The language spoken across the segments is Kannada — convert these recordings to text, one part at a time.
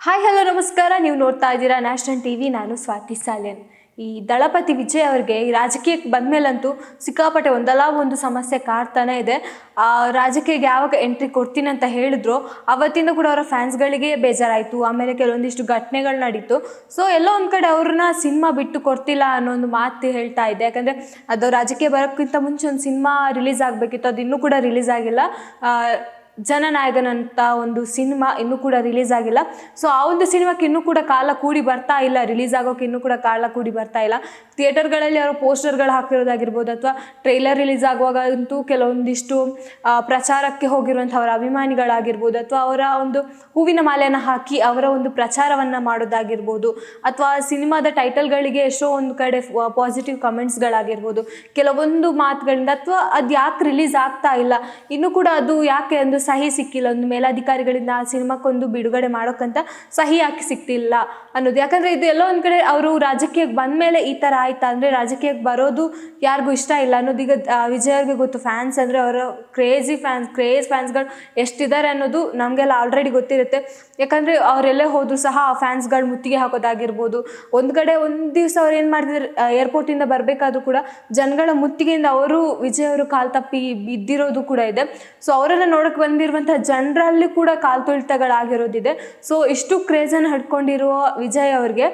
ಹಾಯ್ ಹಲೋ ನಮಸ್ಕಾರ. ನೀವು ನೋಡ್ತಾ ಇದ್ದೀರಾ ನ್ಯಾಷನಲ್ ಟಿವಿ. ನಾನು ಸ್ವಾತಿ ಸಾಲ್ಯನ್. ಈ ದಳಪತಿ ವಿಜಯ್ ಅವ್ರಿಗೆ ಈ ರಾಜಕೀಯಕ್ಕೆ ಬಂದಮೇಲಂತೂ ಸಿಕ್ಕಾಪಟ್ಟೆ ಒಂದಲ್ಲ ಒಂದು ಸಮಸ್ಯೆ ಕಾಡ್ತಾನೆ ಇದೆ. ರಾಜಕೀಯಕ್ಕೆ ಯಾವಾಗ ಎಂಟ್ರಿ ಕೊಡ್ತೀನಿ ಅಂತ ಹೇಳಿದ್ರು ಅವತ್ತಿಂದ ಕೂಡ ಅವರ ಫ್ಯಾನ್ಸ್ಗಳಿಗೆ ಬೇಜಾರಾಯಿತು. ಆಮೇಲೆ ಕೆಲವೊಂದಿಷ್ಟು ಘಟನೆಗಳು ನಡೀತು. ಸೊ ಎಲ್ಲೋ ಒಂದು ಕಡೆ ಅವ್ರನ್ನ ಸಿನಿಮಾ ಬಿಟ್ಟು ಕೊಡ್ತಿಲ್ಲ ಅನ್ನೋ ಒಂದು ಮಾತು ಹೇಳ್ತಾ ಇದೆ. ಯಾಕಂದರೆ ಅದು ರಾಜಕೀಯ ಬರೋಕ್ಕಿಂತ ಮುಂಚೆ ಒಂದು ಸಿನಿಮಾ ರಿಲೀಸ್ ಆಗಬೇಕಿತ್ತು, ಅದು ಇನ್ನೂ ಕೂಡ ರಿಲೀಸ್ ಆಗಿಲ್ಲ. ಜನನಾಯಕನಂತ ಒಂದು ಸಿನಿಮಾ ಇನ್ನೂ ಕೂಡ ರಿಲೀಸ್ ಆಗಿಲ್ಲ. ಸೊ ಆ ಒಂದು ಸಿನಿಮಾಕ್ಕೆ ಇನ್ನೂ ಕೂಡ ಕಾಲ ಕೂಡಿ ಬರ್ತಾ ಇಲ್ಲ, ರಿಲೀಸ್ ಆಗೋಕ್ಕೆ ಇನ್ನೂ ಕೂಡ ಕಾಲ ಕೂಡಿ ಬರ್ತಾ ಇಲ್ಲ. ಥಿಯೇಟರ್ಗಳಲ್ಲಿ ಅವರು ಪೋಸ್ಟರ್ಗಳು ಹಾಕಿರೋದಾಗಿರ್ಬೋದು ಅಥವಾ ಟ್ರೈಲರ್ ರಿಲೀಸ್ ಆಗುವಾಗ ಅಂತೂ ಕೆಲವೊಂದಿಷ್ಟು ಪ್ರಚಾರಕ್ಕೆ ಹೋಗಿರುವಂಥವರ ಅಭಿಮಾನಿಗಳಾಗಿರ್ಬೋದು ಅಥವಾ ಅವರ ಒಂದು ಹೂವಿನ ಮಾಲೆಯನ್ನು ಹಾಕಿ ಅವರ ಒಂದು ಪ್ರಚಾರವನ್ನು ಮಾಡೋದಾಗಿರ್ಬೋದು ಅಥವಾ ಸಿನಿಮಾದ ಟೈಟಲ್ಗಳಿಗೆ ಎಷ್ಟೋ ಒಂದು ಕಡೆ ಪಾಸಿಟಿವ್ ಕಮೆಂಟ್ಸ್ಗಳಾಗಿರ್ಬೋದು, ಕೆಲವೊಂದು ಮಾತುಗಳಿಂದ ಅಥವಾ ಅದು ಯಾಕೆ ರಿಲೀಸ್ ಆಗ್ತಾ ಇಲ್ಲ, ಇನ್ನೂ ಕೂಡ ಅದು ಯಾಕೆ ಒಂದು ಸಹಿ ಸಿಕ್ಕಿಲ್ಲ, ಒಂದು ಮೇಲಾಧಿಕಾರಿಗಳಿಂದ ಆ ಸಿನಿಮಾಕ್ಕೊಂದು ಬಿಡುಗಡೆ ಮಾಡೋಕ್ಕಂತ ಸಹಿ ಯಾಕೆ ಸಿಕ್ತಿಲ್ಲ ಅನ್ನೋದು. ಯಾಕಂದರೆ ಇದು ಎಲ್ಲೋ ಒಂದು ಕಡೆ ಅವರು ರಾಜಕೀಯಕ್ಕೆ ಬಂದ ಮೇಲೆ ಈ ಥರ ಆಯ್ತಾ ಅಂದರೆ ರಾಜಕೀಯಕ್ಕೆ ಬರೋದು ಯಾರಿಗೂ ಇಷ್ಟ ಇಲ್ಲ ಅನ್ನೋದು ಈಗ ವಿಜಯ್ ಅವ್ರಿಗೆ ಗೊತ್ತು. ಫ್ಯಾನ್ಸ್ ಅಂದರೆ ಅವರ ಕ್ರೇಜ್ ಫ್ಯಾನ್ಸ್ಗಳು ಎಷ್ಟಿದ್ದಾರೆ ಅನ್ನೋದು ನಮಗೆಲ್ಲ ಆಲ್ರೆಡಿ ಗೊತ್ತಿರುತ್ತೆ. ಯಾಕಂದರೆ ಅವರೆಲ್ಲೇ ಹೋದರೂ ಸಹ ಆ ಫ್ಯಾನ್ಸ್ಗಳು ಮುತ್ತಿಗೆ ಹಾಕೋದಾಗಿರ್ಬೋದು. ಒಂದು ಕಡೆ ಒಂದು ದಿವಸ ಅವ್ರು ಏನು ಮಾಡ್ತಿದ್ರು, ಏರ್ಪೋರ್ಟಿಂದ ಬರಬೇಕಾದ್ರೂ ಕೂಡ ಜನಗಳ ಮುತ್ತಿಗೆಯಿಂದ ಅವರು ವಿಜಯ್ ಅವರು ಕಾಲು ತಪ್ಪಿ ಬಿದ್ದಿರೋದು ಕೂಡ ಇದೆ. ಸೊ ಅವರನ್ನು ನೋಡೋಕ್ಕೆ ಬಂದಿರುವಂಥ ಜನರಲ್ಲಿ ಕೂಡ ಕಾಲು ತುಳಿತಗಳಾಗಿರೋದಿದೆ. ಸೊ ಇಷ್ಟು ಕ್ರೇಜನ್ನು ಹಿಡ್ಕೊಂಡಿರುವ ವಿಜಯ್ ಅವ್ರಿಗೆ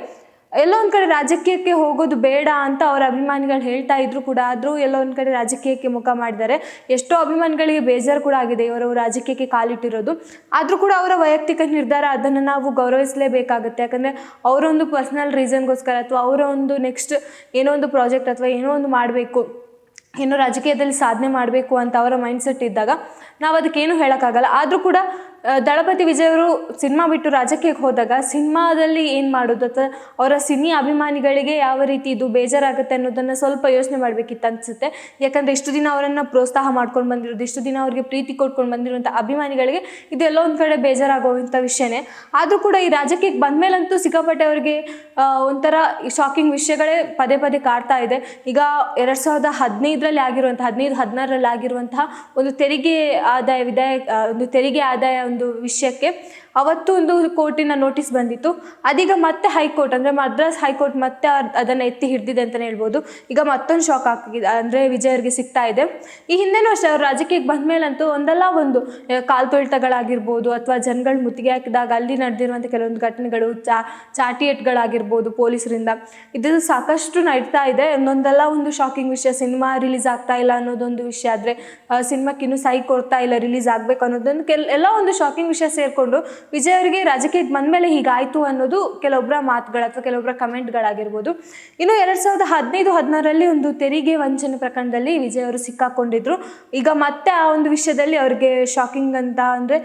ಎಲ್ಲೋ ಒಂದು ಕಡೆ ರಾಜಕೀಯಕ್ಕೆ ಹೋಗೋದು ಬೇಡ ಅಂತ ಅವರ ಅಭಿಮಾನಿಗಳು ಹೇಳ್ತಾ ಇದ್ರು ಕೂಡ, ಆದರೂ ಎಲ್ಲೋ ಒಂದು ಕಡೆ ರಾಜಕೀಯಕ್ಕೆ ಮುಖ ಮಾಡಿದ್ದಾರೆ. ಎಷ್ಟೋ ಅಭಿಮಾನಿಗಳಿಗೆ ಬೇಜಾರು ಕೂಡ ಆಗಿದೆ ಇವರು ರಾಜಕೀಯಕ್ಕೆ ಕಾಲಿಟ್ಟಿರೋದು. ಆದರೂ ಕೂಡ ಅವರ ವೈಯಕ್ತಿಕ ನಿರ್ಧಾರ, ಅದನ್ನು ನಾವು ಗೌರವಿಸಲೇಬೇಕಾಗುತ್ತೆ. ಯಾಕಂದರೆ ಅವರೊಂದು ಪರ್ಸ್ನಲ್ ರೀಸನ್ಗೋಸ್ಕರ ಅಥವಾ ಅವರ ಒಂದು ನೆಕ್ಸ್ಟ್ ಏನೋ ಒಂದು ಪ್ರಾಜೆಕ್ಟ್ ಅಥವಾ ಏನೋ ಒಂದು ಮಾಡಬೇಕು, ಏನೋ ರಾಜಕೀಯದಲ್ಲಿ ಸಾಧನೆ ಮಾಡಬೇಕು ಅಂತ ಅವರ ಮೈಂಡ್ಸೆಟ್ ಇದ್ದಾಗ ನಾವು ಅದಕ್ಕೇನು ಹೇಳೋಕ್ಕಾಗಲ್ಲ. ಆದರೂ ಕೂಡ ದಳಪತಿ ವಿಜಯ್ ಅವರು ಸಿನಿಮಾ ಬಿಟ್ಟು ರಾಜಕೀಯಕ್ಕೆ ಹೋದಾಗ ಸಿನಿಮಾದಲ್ಲಿ ಏನು ಮಾಡೋದು ಅಥವಾ ಅವರ ಸಿನಿ ಅಭಿಮಾನಿಗಳಿಗೆ ಯಾವ ರೀತಿ ಇದು ಬೇಜಾರಾಗುತ್ತೆ ಅನ್ನೋದನ್ನು ಸ್ವಲ್ಪ ಯೋಚನೆ ಮಾಡಬೇಕಿತ್ತು ಅನಿಸುತ್ತೆ. ಯಾಕಂದರೆ ಇಷ್ಟು ದಿನ ಅವರನ್ನು ಪ್ರೋತ್ಸಾಹ ಮಾಡ್ಕೊಂಡು ಬಂದಿರೋದು, ಇಷ್ಟು ದಿನ ಅವರಿಗೆ ಪ್ರೀತಿ ಕೊಟ್ಕೊಂಡು ಬಂದಿರುವಂಥ ಅಭಿಮಾನಿಗಳಿಗೆ ಇದು ಎಲ್ಲೋ ಒಂದು ಕಡೆ ಬೇಜಾರಾಗುವಂಥ ವಿಷಯನೇ. ಆದರೂ ಕೂಡ ಈ ರಾಜಕೀಯಕ್ಕೆ ಬಂದಮೇಲಂತೂ ಸಿಕ್ಕಾಪಟ್ಟೆ ಅವರಿಗೆ ಒಂಥರ ಶಾಕಿಂಗ್ ವಿಷಯಗಳೇ ಪದೇ ಪದೇ ಕಾಡ್ತಾ ಇದೆ. ಈಗ 2015ರಲ್ಲಿ ಆಗಿರುವಂಥ 15-16ರಲ್ಲಿ ಆಗಿರುವಂತಹ ಒಂದು ತೆರಿಗೆ ಆದಾಯ ಒಂದು ವಿಷಯಕ್ಕೆ ಅವತ್ತು ಒಂದು ಕೋರ್ಟಿನ ನೋಟಿಸ್ ಬಂದಿತ್ತು. ಅದೀಗ ಮತ್ತೆ ಹೈಕೋರ್ಟ್ ಅಂದರೆ ಮದ್ರಾಸ್ ಹೈಕೋರ್ಟ್ ಮತ್ತೆ ಅದನ್ನು ಎತ್ತಿ ಹಿಡಿದಿದೆ ಅಂತಲೇ ಹೇಳ್ಬೋದು. ಈಗ ಮತ್ತೊಂದು ಶಾಕ್ ಆಗಿದೆ ಅಂದರೆ ವಿಜಯ್ ಅವ್ರಿಗೆ ಸಿಗ್ತಾ ಇದೆ. ಈ ಹಿಂದೆನೂ ಅಷ್ಟೇ ಅವ್ರು ರಾಜಕೀಯಕ್ಕೆ ಬಂದ ಮೇಲಂತೂ ಒಂದಲ್ಲ ಒಂದು ಕಾಲು ತೊಳಿತಗಳಾಗಿರ್ಬೋದು ಅಥವಾ ಜನಗಳು ಮುತ್ತಿಗೆ ಹಾಕಿದಾಗ ಅಲ್ಲಿ ನಡೆದಿರುವಂಥ ಕೆಲವೊಂದು ಘಟನೆಗಳು, ಚಾಟಿಯೇಟ್ಗಳಾಗಿರ್ಬೋದು ಪೊಲೀಸರಿಂದ, ಇದು ಸಾಕಷ್ಟು ನಡೀತಾ ಇದೆ. ಒಂದೊಂದಲ್ಲ ಒಂದು ಶಾಕಿಂಗ್ ವಿಷಯ, ಸಿನಿಮಾ ರಿಲೀಸ್ ಆಗ್ತಾ ಇಲ್ಲ ಅನ್ನೋದೊಂದು ವಿಷಯ ಆದರೆ ಸಿನಿಮಾಕ್ಕೆ ಇನ್ನೂ ಸಹಿ ಕೊಡ್ತಾ ಇಲ್ಲ, ರಿಲೀಸ್ ಆಗಬೇಕು ಅನ್ನೋದೊಂದು ಎಲ್ಲ ಒಂದು ಶಾಕಿಂಗ್ ವಿಷಯ ಸೇರಿಕೊಂಡು ವಿಜಯ್ ಅವರಿಗೆ ರಾಜಕೀಯಕ್ಕೆ ಬಂದಮೇಲೆ ಹೀಗಾಯಿತು ಅನ್ನೋದು ಕೆಲವೊಬ್ಬರ ಮಾತುಗಳು ಅಥವಾ ಕೆಲವೊಬ್ಬರ ಕಮೆಂಟ್ಗಳಾಗಿರ್ಬೋದು. ಇನ್ನು 2015-16ರಲ್ಲಿ ಒಂದು ತೆರಿಗೆ ವಂಚನೆ ಪ್ರಕರಣದಲ್ಲಿ ವಿಜಯ್ ಅವರು ಸಿಕ್ಕಾಕೊಂಡಿದ್ರು. ಈಗ ಮತ್ತೆ ಆ ಒಂದು ವಿಷಯದಲ್ಲಿ ಅವರಿಗೆ ಶಾಕಿಂಗ್ ಅಂತ ಅಂದರೆ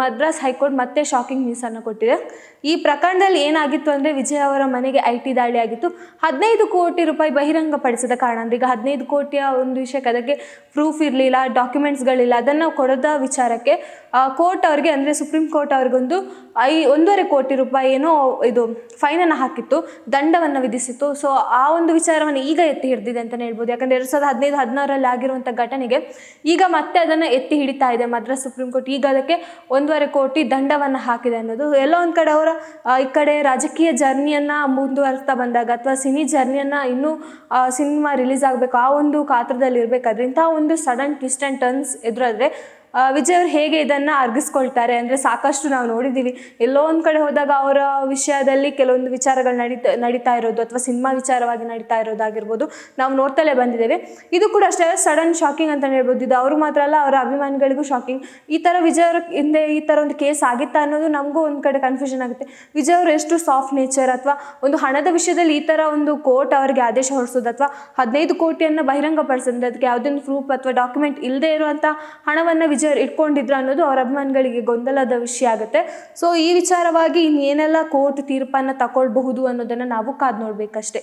ಮದ್ರಾಸ್ ಹೈಕೋರ್ಟ್ ಮತ್ತೆ ಶಾಕಿಂಗ್ ನ್ಯೂಸನ್ನು ಕೊಟ್ಟಿದೆ. ಈ ಪ್ರಕರಣದಲ್ಲಿ ಏನಾಗಿತ್ತು ಅಂದರೆ ವಿಜಯ್ ಅವರ ಮನೆಗೆ IT ದಾಳಿ ಆಗಿತ್ತು. 15 ಕೋಟಿ ರೂಪಾಯಿ ಬಹಿರಂಗಪಡಿಸಿದ ಕಾರಣ ಅಂದರೆ ಈಗ 15 ಕೋಟಿಯ ಒಂದು ವಿಷಯಕ್ಕೆ ಅದಕ್ಕೆ ಪ್ರೂಫ್ ಇರಲಿಲ್ಲ, ಡಾಕ್ಯುಮೆಂಟ್ಸ್ಗಳಿಲ್ಲ, ಅದನ್ನು ಕೊಡದ ವಿಚಾರಕ್ಕೆ ಕೋರ್ಟ್ ಅವ್ರಿಗೆ ಅಂದರೆ ಸುಪ್ರೀಂ ಕೋರ್ಟ್ ಅವ್ರಿಗೊಂದು 1.5 ಕೋಟಿ ರೂಪಾಯಿ ಏನೋ ಇದು ಫೈನನ್ನು ಹಾಕಿತ್ತು, ದಂಡವನ್ನು ವಿಧಿಸಿತ್ತು. ಸೊ ಆ ಒಂದು ವಿಚಾರವನ್ನು ಈಗ ಎತ್ತಿ ಹಿಡಿದಿದೆ ಅಂತಲೇ ಹೇಳ್ಬೋದು. ಯಾಕಂದರೆ 2015-16ರಲ್ಲಿ ಆಗಿರುವಂಥ ಘಟನೆಗೆ ಈಗ ಮತ್ತೆ ಅದನ್ನು ಎತ್ತಿ ಹಿಡಿತಾ ಇದೆ ಮದ್ರಾಸ್ ಸುಪ್ರೀಂ ಕೋರ್ಟ್. ಈಗ ಅದಕ್ಕೆ 1.5 ಕೋಟಿ ದಂಡವನ್ನು ಹಾಕಿದೆ ಅನ್ನೋದು ಎಲ್ಲೋ ಒಂದು ಕಡೆ ಅವರ ಈ ಕಡೆ ರಾಜಕೀಯ ಜರ್ನಿಯನ್ನು ಮುಂದುವರಿಸ್ತಾ ಬಂದಾಗ ಅಥವಾ ಸಿನಿ ಜರ್ನಿಯನ್ನು ಇನ್ನೂ ಸಿನಿಮಾ ರಿಲೀಸ್ ಆಗಬೇಕು ಆ ಒಂದು ಕಾತ್ರದಲ್ಲಿ ಇರಬೇಕಾದ್ರೆ ಇಂಥ ಒಂದು ಸಡನ್ ಟ್ವಿಸ್ಟ್ ಆ್ಯಂಡ್ ಟರ್ನ್ಸ್ ಎದುರಾದರೆ ವಿಜಯ್ ಅವರು ಹೇಗೆ ಇದನ್ನು ಅರ್ಗಿಸ್ಕೊಳ್ತಾರೆ ಅಂದರೆ ಸಾಕಷ್ಟು ನಾವು ನೋಡಿದ್ದೀವಿ. ಎಲ್ಲೋ ಒಂದು ಕಡೆ ಹೋದಾಗ ಅವರ ವಿಷಯದಲ್ಲಿ ಕೆಲವೊಂದು ವಿಚಾರಗಳು ನಡೀತಾ ಇರೋದು ಅಥವಾ ಸಿನಿಮಾ ವಿಚಾರವಾಗಿ ನಡೀತಾ ಇರೋದಾಗಿರ್ಬೋದು ನಾವು ನೋಡ್ತಲೇ ಬಂದಿದ್ದೇವೆ. ಇದು ಕೂಡ ಅಷ್ಟೇ ಸಡನ್ ಶಾಕಿಂಗ್ ಅಂತಲೇ ಹೇಳ್ಬೋದು. ಇದು ಅವರು ಮಾತ್ರ ಅಲ್ಲ, ಅವರ ಅಭಿಮಾನಿಗಳಿಗೂ ಶಾಕಿಂಗ್. ಈ ಥರ ವಿಜಯ್ ಅವ್ರ ಹಿಂದೆ ಈ ಥರ ಒಂದು ಕೇಸ್ ಆಗಿತ್ತಾ ಅನ್ನೋದು ನಮಗೂ ಒಂದು ಕಡೆ ಕನ್ಫ್ಯೂಷನ್ ಆಗುತ್ತೆ. ವಿಜಯ್ ಅವರು ಎಷ್ಟು ಸಾಫ್ಟ್ ನೇಚರ್ ಅಥವಾ ಒಂದು ಹಣದ ವಿಷಯದಲ್ಲಿ ಈ ಥರ ಒಂದು ಕೋರ್ಟ್ ಅವರಿಗೆ ಆದೇಶ ಹೊರಡಿಸೋದು ಅಥವಾ 15 ಕೋಟಿಯನ್ನು ಬಹಿರಂಗಪಡಿಸೋದು, ಅದಕ್ಕೆ ಯಾವುದೊಂದು ಪ್ರೂಫ್ ಅಥವಾ ಡಾಕ್ಯುಮೆಂಟ್ ಇಲ್ಲದೆ ಇರುವಂಥ ಹಣವನ್ನು ಇಟ್ಕೊಂಡಿದ್ರು ಅನ್ನೋದು ಅವರ ಅಭಿಮಾನಿಗಳಿಗೆ ಗೊಂದಲದ ವಿಷಯ ಆಗುತ್ತೆ. ಸೊ ಈ ವಿಚಾರವಾಗಿ ಇನ್ನೇನೆಲ್ಲ ಕೋರ್ಟ್ ತೀರ್ಪನ್ನು ತಗೊಳ್ಬಹುದು ಅನ್ನೋದನ್ನು ನಾವು ಕಾದು ನೋಡಬೇಕಷ್ಟೇ.